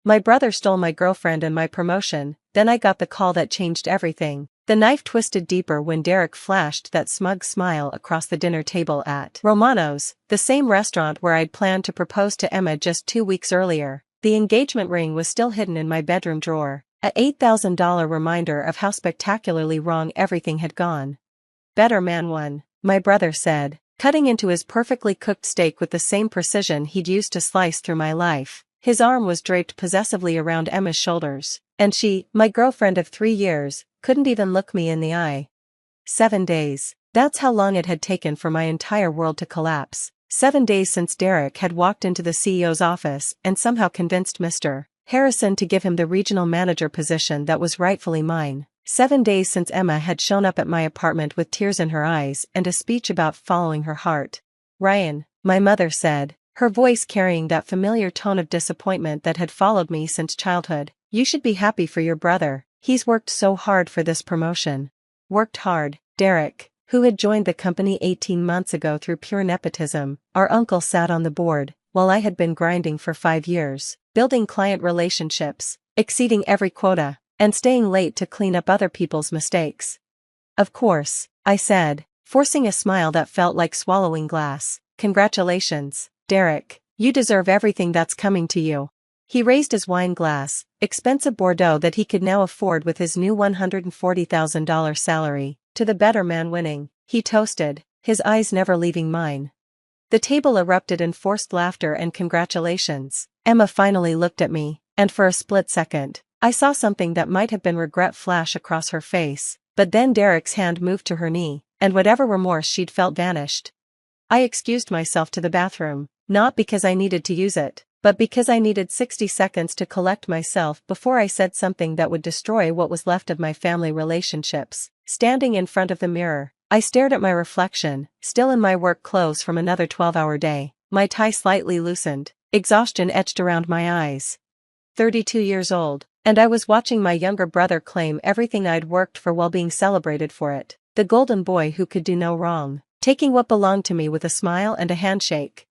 My brother stole my girlfriend and my promotion, then I got the call that changed everything. The knife twisted deeper when Derek flashed that smug smile across the dinner table at Romano's, the same restaurant where I'd planned to propose to Emma just 2 weeks earlier. The engagement ring was still hidden in my bedroom drawer, a $8,000 reminder of how spectacularly wrong everything had gone. "Better man won," my brother said, cutting into his perfectly cooked steak with the same precision he'd used to slice through my life. His arm was draped possessively around Emma's shoulders, and she, my girlfriend of 3 years, couldn't even look me in the eye. 7 days. That's how long it had taken for my entire world to collapse. 7 days since Derek had walked into the CEO's office and somehow convinced Mr. Harrison to give him the regional manager position that was rightfully mine. 7 days since Emma had shown up at my apartment with tears in her eyes and a speech about following her heart. "Ryan," my mother said, her voice carrying that familiar tone of disappointment that had followed me since childhood, "you should be happy for your brother. He's worked so hard for this promotion." Worked hard. Derek, who had joined the company 18 months ago through pure nepotism, our uncle, sat on the board, while I had been grinding for 5 years, building client relationships, exceeding every quota, and staying late to clean up other people's mistakes. "Of course," I said, forcing a smile that felt like swallowing glass. "Congratulations, Derek. You deserve everything that's coming to you." He raised his wine glass, expensive Bordeaux that he could now afford with his new $140,000 salary, to the better man winning. He toasted, his eyes never leaving mine. The table erupted in forced laughter and congratulations. Emma finally looked at me, and for a split second, I saw something that might have been regret flash across her face, but then Derek's hand moved to her knee, and whatever remorse she'd felt vanished. I excused myself to the bathroom, not because I needed to use it, but because I needed 60 seconds to collect myself before I said something that would destroy what was left of my family relationships. Standing in front of the mirror, I stared at my reflection, still in my work clothes from another 12-hour day, my tie slightly loosened, exhaustion etched around my eyes. 32 years old, and I was watching my younger brother claim everything I'd worked for while being celebrated for it. The golden boy who could do no wrong, taking what belonged to me with a smile and a handshake.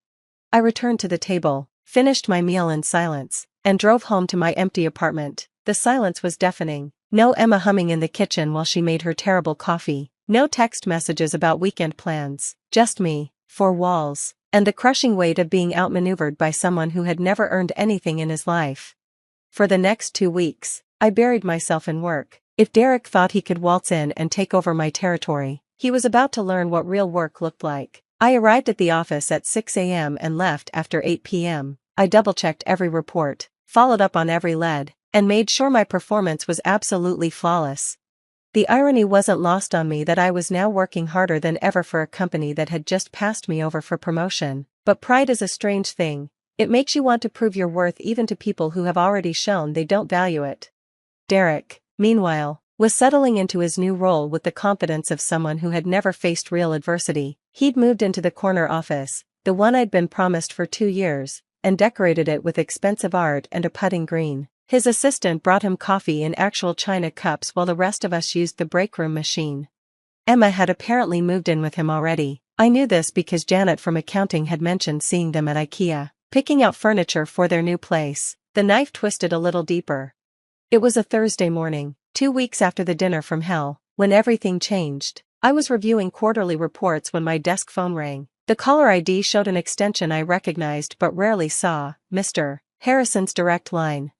I returned to the table, finished my meal in silence, and drove home to my empty apartment. The silence was deafening. No Emma humming in the kitchen while she made her terrible coffee. No text messages about weekend plans. Just me, 4 walls, and the crushing weight of being outmaneuvered by someone who had never earned anything in his life. For the next 2 weeks, I buried myself in work. If Derek thought he could waltz in and take over my territory, he was about to learn what real work looked like. I arrived at the office at 6 a.m. and left after 8 p.m. I double-checked every report, followed up on every lead, and made sure my performance was absolutely flawless. The irony wasn't lost on me that I was now working harder than ever for a company that had just passed me over for promotion, but pride is a strange thing. It makes you want to prove your worth even to people who have already shown they don't value it. Derek, meanwhile, was settling into his new role with the confidence of someone who had never faced real adversity. He'd moved into the corner office, the one I'd been promised for 2 years, and decorated it with expensive art and a putting green. His assistant brought him coffee in actual china cups while the rest of us used the break room machine. Emma had apparently moved in with him already. I knew this because Janet from accounting had mentioned seeing them at IKEA, picking out furniture for their new place. The knife twisted a little deeper. It was a Thursday morning, 2 weeks after the dinner from hell, when everything changed. I was reviewing quarterly reports when my desk phone rang. The caller ID showed an extension I recognized but rarely saw, Mr. Harrison's direct line.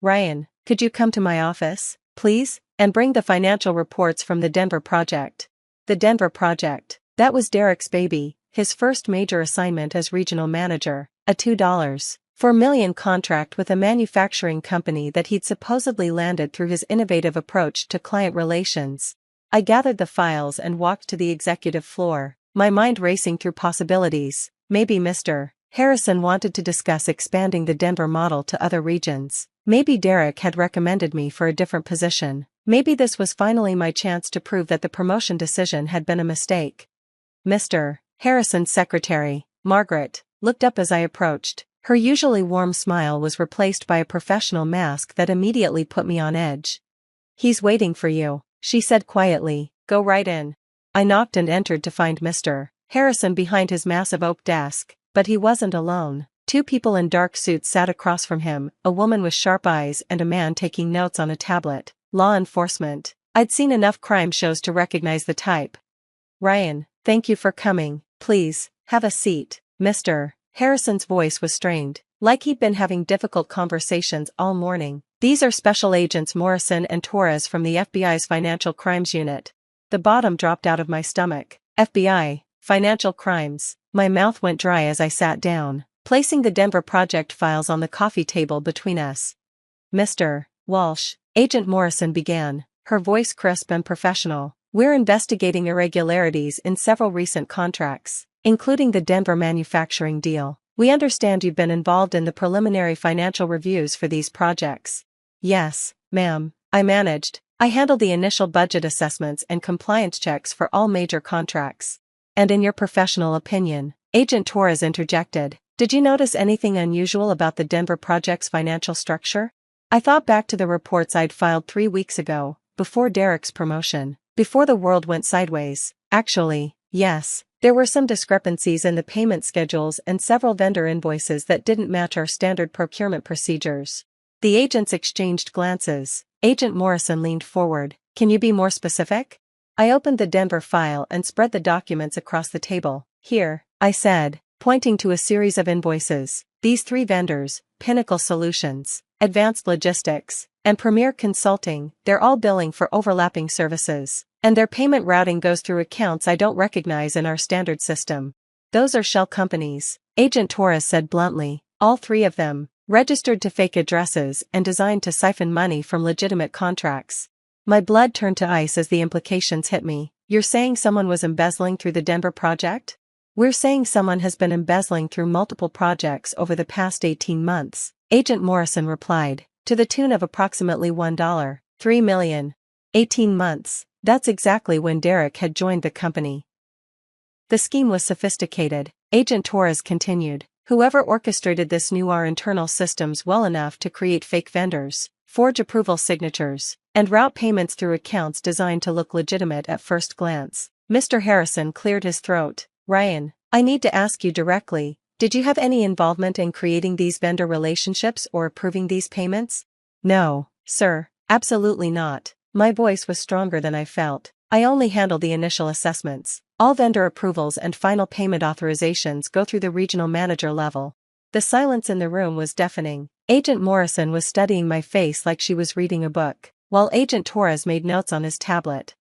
"Ryan, could you come to my office, please, and bring the financial reports from the Denver project?" The Denver project. That was Derek's baby, his first major assignment as regional manager, a $2.4 million contract with a manufacturing company that he'd supposedly landed through his innovative approach to client relations. I gathered the files and walked to the executive floor, my mind racing through possibilities. Maybe Mr. Harrison wanted to discuss expanding the Denver model to other regions. Maybe Derek had recommended me for a different position. Maybe this was finally my chance to prove that the promotion decision had been a mistake. Mr. Harrison's secretary, Margaret, looked up as I approached. Her usually warm smile was replaced by a professional mask that immediately put me on edge. "He's waiting for you," she said quietly. "Go right in." I knocked and entered to find Mr. Harrison behind his massive oak desk, but he wasn't alone. Two people in dark suits sat across from him, a woman with sharp eyes and a man taking notes on a tablet. Law enforcement. I'd seen enough crime shows to recognize the type. Ryan, thank you for coming. Please, have a seat. Mr. Harrison's voice was strained, like he'd been having difficult conversations all morning. These are Special Agents Morrison and Torres from the FBI's Financial Crimes Unit. The bottom dropped out of my stomach. FBI, Financial Crimes. My mouth went dry as I sat down, placing the Denver project files on the coffee table between us. Mr. Walsh, Agent Morrison began, her voice crisp and professional. We're investigating irregularities in several recent contracts, including the Denver manufacturing deal. We understand you've been involved in the preliminary financial reviews for these projects. Yes, ma'am, I handled the initial budget assessments and compliance checks for all major contracts. And in your professional opinion, Agent Torres interjected, did you notice anything unusual about the Denver project's financial structure? I thought back to the reports I'd filed 3 weeks ago, before Derek's promotion, before the world went sideways. Actually, yes, there were some discrepancies in the payment schedules and several vendor invoices that didn't match our standard procurement procedures. The agents exchanged glances. Agent Morrison leaned forward. Can you be more specific? I opened the Denver file and spread the documents across the table. Here, I said, pointing to a series of invoices. These 3 vendors, Pinnacle Solutions, Advanced Logistics, and Premier Consulting, they're all billing for overlapping services, and their payment routing goes through accounts I don't recognize in our standard system. Those are shell companies, Agent Torres said bluntly, all 3 of them, registered to fake addresses and designed to siphon money from legitimate contracts. My blood turned to ice as the implications hit me. You're saying someone was embezzling through the Denver project? We're saying someone has been embezzling through multiple projects over the past 18 months, Agent Morrison replied, to the tune of approximately $1.3 million. 18 months, that's exactly when Derek had joined the company. The scheme was sophisticated, Agent Torres continued. Whoever orchestrated this knew our internal systems well enough to create fake vendors, forge approval signatures, and route payments through accounts designed to look legitimate at first glance. Mr. Harrison cleared his throat. Ryan, I need to ask you directly, did you have any involvement in creating these vendor relationships or approving these payments? No, sir, absolutely not. My voice was stronger than I felt. I only handled the initial assessments. All vendor approvals and final payment authorizations go through the regional manager level. The silence in the room was deafening. Agent Morrison was studying my face like she was reading a book, while Agent Torres made notes on his tablet.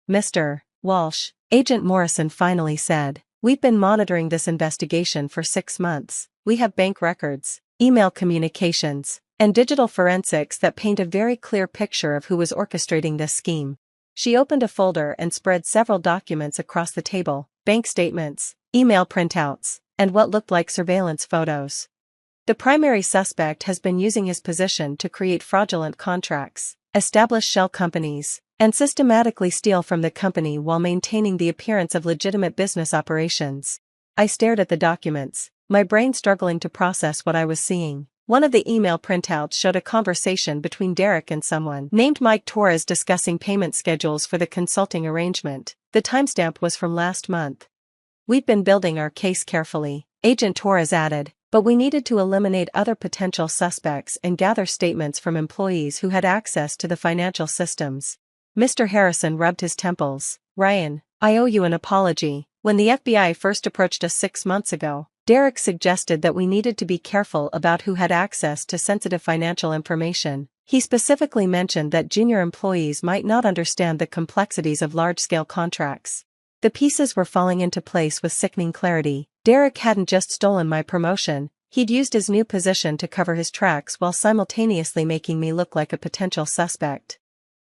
Mr. Walsh, Agent Morrison finally said, we've been monitoring this investigation for 6 months. We have bank records, email communications, and digital forensics that paint a very clear picture of who was orchestrating this scheme. She opened a folder and spread several documents across the table, bank statements, email printouts, and what looked like surveillance photos. The primary suspect has been using his position to create fraudulent contracts, establish shell companies, and systematically steal from the company while maintaining the appearance of legitimate business operations. I stared at the documents, my brain struggling to process what I was seeing. One of the email printouts showed a conversation between Derek and someone named Mike Torres discussing payment schedules for the consulting arrangement. The timestamp was from last month. We've been building our case carefully, Agent Torres added, but we needed to eliminate other potential suspects and gather statements from employees who had access to the financial systems. Mr. Harrison rubbed his temples. Ryan, I owe you an apology. When the FBI first approached us 6 months ago, Derek suggested that we needed to be careful about who had access to sensitive financial information. He specifically mentioned that junior employees might not understand the complexities of large-scale contracts. The pieces were falling into place with sickening clarity. Derek hadn't just stolen my promotion, he'd used his new position to cover his tracks while simultaneously making me look like a potential suspect.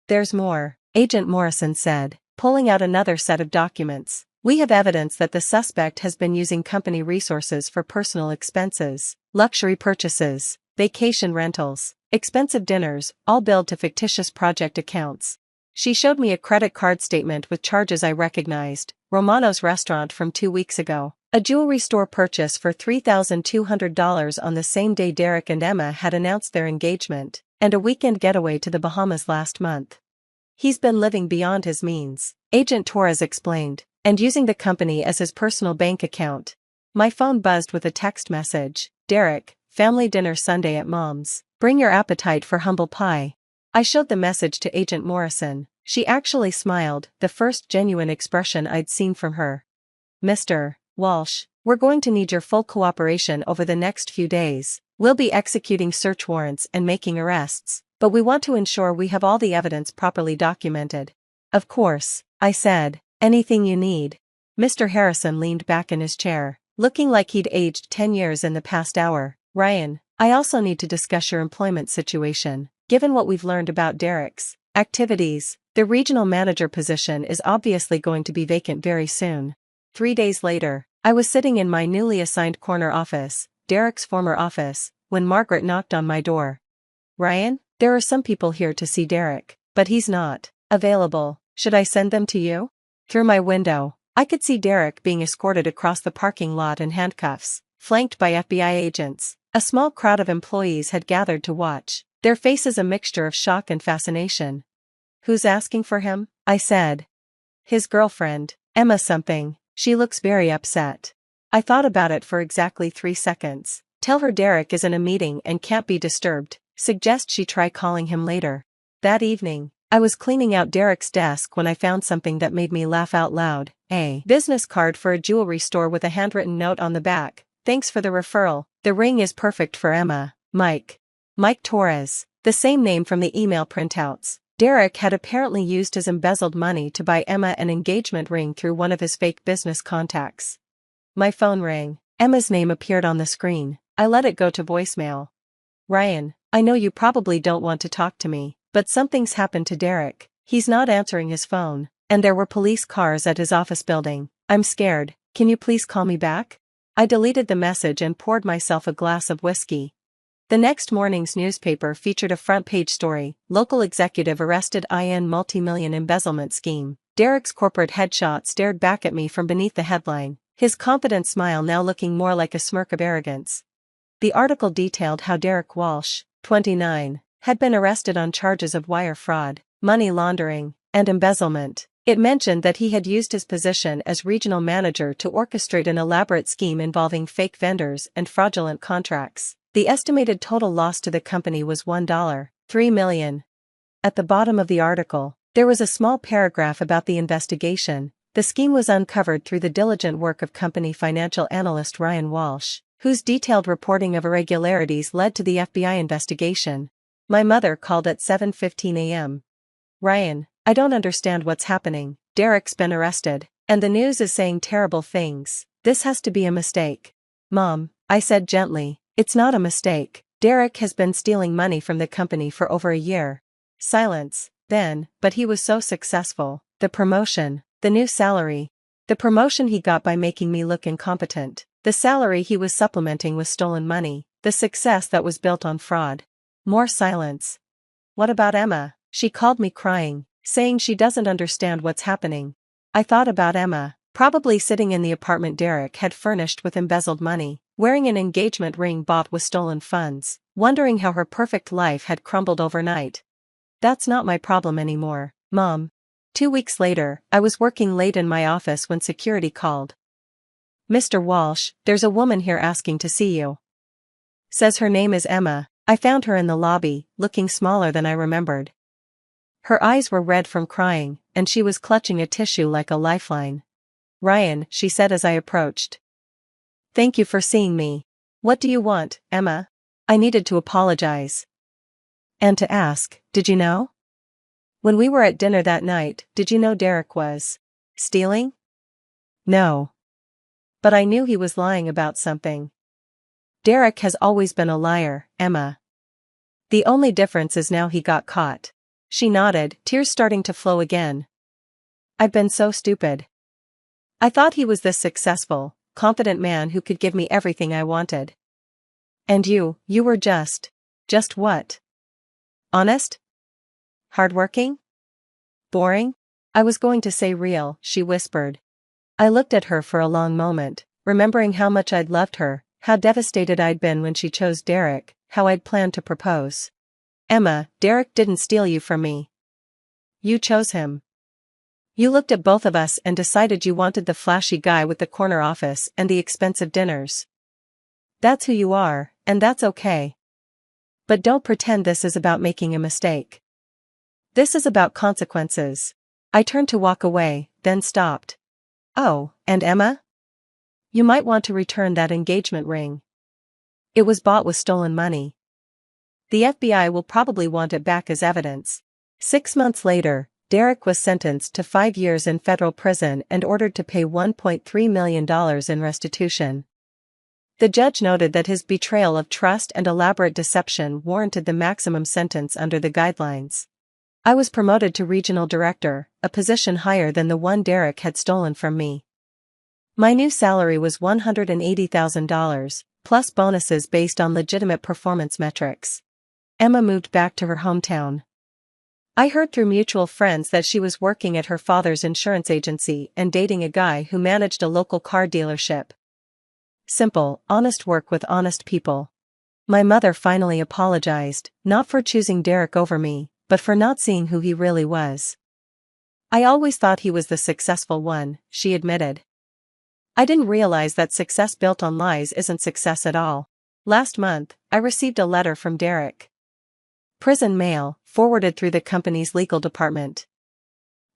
There's more, Agent Morrison said, pulling out another set of documents. We have evidence that the suspect has been using company resources for personal expenses, luxury purchases, vacation rentals, expensive dinners, all billed to fictitious project accounts. She showed me a credit card statement with charges I recognized, Romano's restaurant from 2 weeks ago, a jewelry store purchase for $3,200 on the same day Derek and Emma had announced their engagement, and a weekend getaway to the Bahamas last month. He's been living beyond his means, Agent Torres explained, and using the company as his personal bank account. My phone buzzed with a text message. Derek, family dinner Sunday at Mom's. Bring your appetite for humble pie. I showed the message to Agent Morrison. She actually smiled, the first genuine expression I'd seen from her. Mr. Walsh, we're going to need your full cooperation over the next few days. We'll be executing search warrants and making arrests, but we want to ensure we have all the evidence properly documented. Of course, I said. Anything you need. Mr. Harrison leaned back in his chair, looking like he'd aged 10 years in the past hour. Ryan, I also need to discuss your employment situation. Given what we've learned about Derek's activities, the regional manager position is obviously going to be vacant very soon. 3 days later, I was sitting in my newly assigned corner office, Derek's former office, when Margaret knocked on my door. Ryan, there are some people here to see Derek, but he's not available. Should I send them to you? Through my window, I could see Derek being escorted across the parking lot in handcuffs, flanked by FBI agents. A small crowd of employees had gathered to watch, their faces a mixture of shock and fascination. Who's asking for him? I said. His girlfriend, Emma something. She looks very upset. I thought about it for exactly 3 seconds. Tell her Derek is in a meeting and can't be disturbed. Suggest she try calling him later. That evening, I was cleaning out Derek's desk when I found something that made me laugh out loud. A business card for a jewelry store with a handwritten note on the back. Thanks for the referral. The ring is perfect for Emma. Mike Torres. The same name from the email printouts. Derek had apparently used his embezzled money to buy Emma an engagement ring through one of his fake business contacts. My phone rang. Emma's name appeared on the screen. I let it go to voicemail. Ryan, I know you probably don't want to talk to me, but something's happened to Derek. He's not answering his phone, and there were police cars at his office building. I'm scared. Can you please call me back? I deleted the message and poured myself a glass of whiskey. The next morning's newspaper featured a front-page story, local executive arrested in multi-million embezzlement scheme. Derek's corporate headshot stared back at me from beneath the headline, his confident smile now looking more like a smirk of arrogance. The article detailed how Derek Walsh, 29, had been arrested on charges of wire fraud, money laundering, and embezzlement. It mentioned that he had used his position as regional manager to orchestrate an elaborate scheme involving fake vendors and fraudulent contracts. The estimated total loss to the company was $1.3 million. At the bottom of the article, there was a small paragraph about the investigation. The scheme was uncovered through the diligent work of company financial analyst Ryan Walsh, whose detailed reporting of irregularities led to the FBI investigation. My mother called at 7:15 a.m. Ryan, I don't understand what's happening. Derek's been arrested, and the news is saying terrible things. This has to be a mistake. Mom, I said gently. It's not a mistake. Derek has been stealing money from the company for over a year. Silence, then, but he was so successful. The promotion, the new salary. The promotion he got by making me look incompetent. The salary he was supplementing with stolen money. The success that was built on fraud. More silence. What about Emma? She called me crying, saying she doesn't understand what's happening. I thought about Emma, probably sitting in the apartment Derek had furnished with embezzled money, wearing an engagement ring bought with stolen funds, wondering how her perfect life had crumbled overnight. That's not my problem anymore, Mom. 2 weeks later, I was working late in my office when security called. Mr. Walsh, there's a woman here asking to see you. Says her name is Emma. I found her in the lobby, looking smaller than I remembered. Her eyes were red from crying, and she was clutching a tissue like a lifeline. Ryan, she said as I approached. Thank you for seeing me. What do you want, Emma? I needed to apologize. And to ask, did you know? When we were at dinner that night, did you know Derek was stealing? No. But I knew he was lying about something. Derek has always been a liar, Emma. The only difference is now he got caught. She nodded, tears starting to flow again. I've been so stupid. I thought he was this successful, confident man who could give me everything I wanted. And you were just what? Honest? Hardworking? Boring? I was going to say real, she whispered. I looked at her for a long moment, remembering how much I'd loved her, how devastated I'd been when she chose Derek, how I'd planned to propose. Emma, Derek didn't steal you from me. You chose him. You looked at both of us and decided you wanted the flashy guy with the corner office and the expensive dinners. That's who you are, and that's okay. But don't pretend this is about making a mistake. This is about consequences. I turned to walk away, then stopped. Oh, and Emma? You might want to return that engagement ring. It was bought with stolen money. The FBI will probably want it back as evidence. 6 months later, Derek was sentenced to 5 years in federal prison and ordered to pay $1.3 million in restitution. The judge noted that his betrayal of trust and elaborate deception warranted the maximum sentence under the guidelines. I was promoted to regional director, a position higher than the one Derek had stolen from me. My new salary was $180,000, plus bonuses based on legitimate performance metrics. Emma moved back to her hometown. I heard through mutual friends that she was working at her father's insurance agency and dating a guy who managed a local car dealership. Simple, honest work with honest people. My mother finally apologized, not for choosing Derek over me, but for not seeing who he really was. I always thought he was the successful one, she admitted. I didn't realize that success built on lies isn't success at all. Last month, I received a letter from Derek. Prison mail, forwarded through the company's legal department.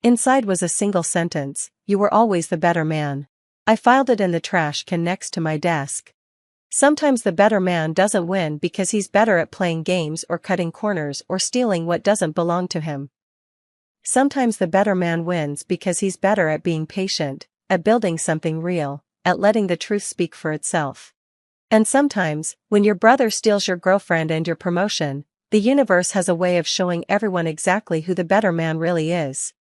Inside was a single sentence: "You were always the better man." I filed it in the trash can next to my desk. Sometimes the better man doesn't win because he's better at playing games or cutting corners or stealing what doesn't belong to him. Sometimes the better man wins because he's better at being patient, at building something real, at letting the truth speak for itself. And sometimes, when your brother steals your girlfriend and your promotion, the universe has a way of showing everyone exactly who the better man really is.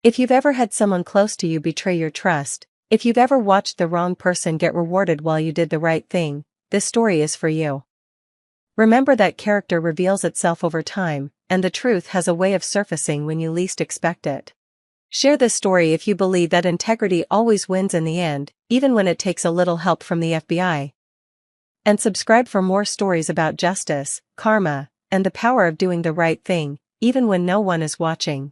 If you've ever had someone close to you betray your trust, if you've ever watched the wrong person get rewarded while you did the right thing, this story is for you. Remember that character reveals itself over time, and the truth has a way of surfacing when you least expect it. Share this story if you believe that integrity always wins in the end, even when it takes a little help from the FBI. And subscribe for more stories about justice, karma, and the power of doing the right thing, even when no one is watching.